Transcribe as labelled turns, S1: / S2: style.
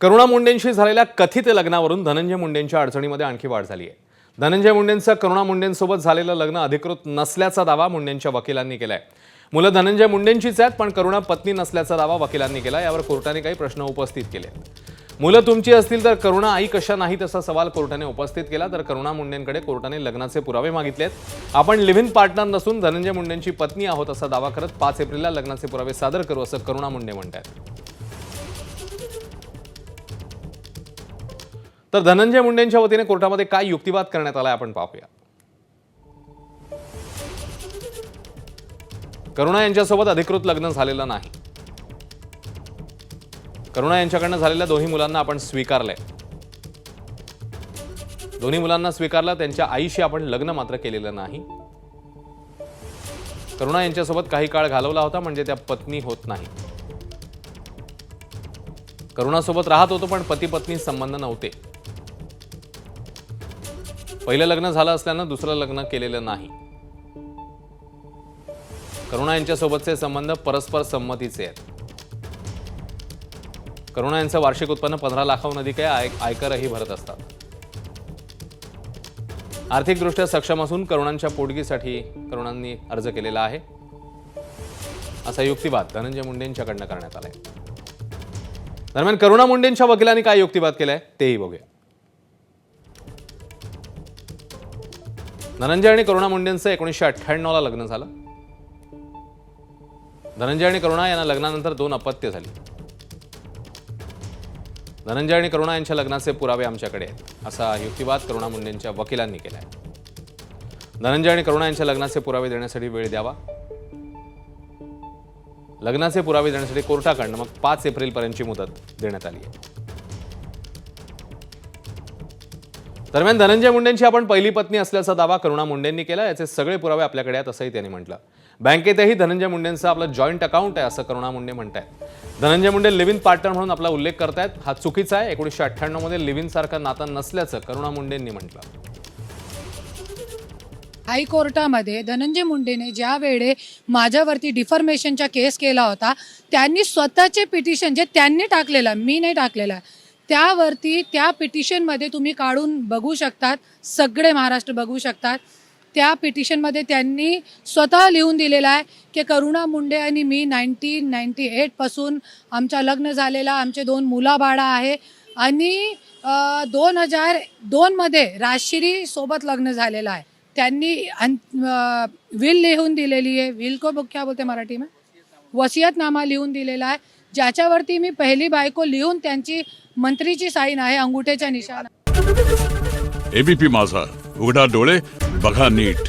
S1: करुणा मुंडेंशी झालेल्या कथित लग्नावरून धनंजय मुंडेंच्या अडचणीमध्ये आणखी वाढ झाली आहे। धनंजय मुंडेंचं करुणा मुंडेंसोबत झालेलं लग्न अधिकृत नसल्याचा दावा मुंडेंच्या वकिलांनी केलाय। मुलं धनंजय मुंडेंचीच आहेत, पण करुणा पत्नी नसल्याचा दावा वकिलांनी केला। यावर कोर्टाने काही प्रश्न उपस्थित केले। मुलं तुमची असतील तर करुणा आई कशा नाही तसा सवाल कोर्टाने उपस्थित केला। तर करुणा मुंडेंकडे कोर्टाने लग्नाचे पुरावे मागितलेत। आपण लिव्ह इन पार्टनर नसून धनंजय मुंडेंची पत्नी आहोत असा दावा करत 5 एप्रिलला लग्नाचे पुरावे सादर करू असं करुणा मुंडे म्हणतात। तर धनंजय मुंडेंच्या वतीने कोर्टामध्ये काय युक्तिवाद करण्यात आलाय आपण पाहूया। करुणा यांच्यासोबत अधिकृत लग्न झालेलं नाही। करुणा यांच्याकडनं झालेल्या दोन्ही मुलांना आपण स्वीकारलंय। दोन्ही मुलांना स्वीकारलं, त्यांच्या आईशी आपण लग्न मात्र केलेलं नाही। करुणा यांच्यासोबत काही काळ घालवला होता, म्हणजे त्या पत्नी होत नाही। करुणासोबत राहत होतो, पण पती पत्नी संबंध नव्हते। पहिलं लग्न झालं असल्यानं दुसरं लग्न केलेलं नाही। करुणा यांच्यासोबतचे संबंध परस्पर संमतीचे आहेत। करुणा यांचं वार्षिक उत्पन्न 15 लाखाहून अधिक आहे। आयकरही भरत असतात। आर्थिकदृष्ट्या सक्षम असून करुणांच्या पोटगीसाठी करुणांनी अर्ज केलेला आहे, असा युक्तिवाद धनंजय मुंडेंच्याकडनं करण्यात आलाय। दरम्यान करुणा मुंडेंच्या वकिलांनी काय युक्तिवाद केलाय तेही बघूया। धनंजय आणि करुणा मुंडेंचं 1998 ला लग्न झालं। धनंजय आणि करुणा यांना लग्नानंतर 2 अपत्य झाली। धनंजय आणि करुणा यांच्या लग्नाचे पुरावे आमच्याकडे आहेत, असा युक्तिवाद करुणा मुंडेंच्या वकिलांनी केलाय। धनंजय आणि करुणा यांच्या लग्नाचे पुरावे देण्यासाठी वेळ द्यावा। लग्नाचे पुरावे देण्यासाठी कोर्टाकडनं मग 5 एप्रिल पर्यंतची मुदत देण्यात आली आहे। दरम्यान धनंजय मुंडेंची आपण पहिली पत्नी असल्याचा दावा करुणा मुंडेंनी केला। याचे सगळे पुरावे आपल्याकडे आहेत असंही त्यांनी म्हटलं। बँकेतही धनंजय मुंडेंचं आपलं जॉईंट अकाउंट आहे असं करुणा मुंडे म्हणतायत। Dhananjay Munde live in partner म्हणून आपला उल्लेख करतायत, हा चुकीचा आहे। 1998 मध्ये लिव्ह इन सारखं नातं नसल्याचं करुणा मुंडेंनी म्हटलं।
S2: हायकोर्टामध्ये धनंजय मुंडेने ज्या वेळे माझ्यावरती डिफॉर्मेशनचा केस केला होता, त्यांनी स्वतःचे पिटिशन जे त्यांनी टाकलेला, मी नाही टाकलेला, त्यावरती त्या पिटिशनमध्ये तुम्ही काढून बघू शकतात, सगळे महाराष्ट्र बघू शकतात। त्या पिटिशनमध्ये त्यांनी स्वतः लिहून दिलेला आहे की करुणा मुंडे आणि मी 1998 पासून आमचं लग्न झालेला, आमचे 2 मुलाबाळा आहे आणि 2002 मध्ये राजश्री सोबत लग्न झालेलं आहे। त्यांनी विल लिहून दिलेली आहे। विल को क्या बोलते मराठी में, वसियतनामा लिहून दिलेला आहे, ज्याच्यावरती मी पहिली बायको लिहून त्यांची मंत्रीची साईन आहे, अंगुठ्याच्या निशाणा।
S3: एबीपी माझा, उघडा डोळे बघा नीट।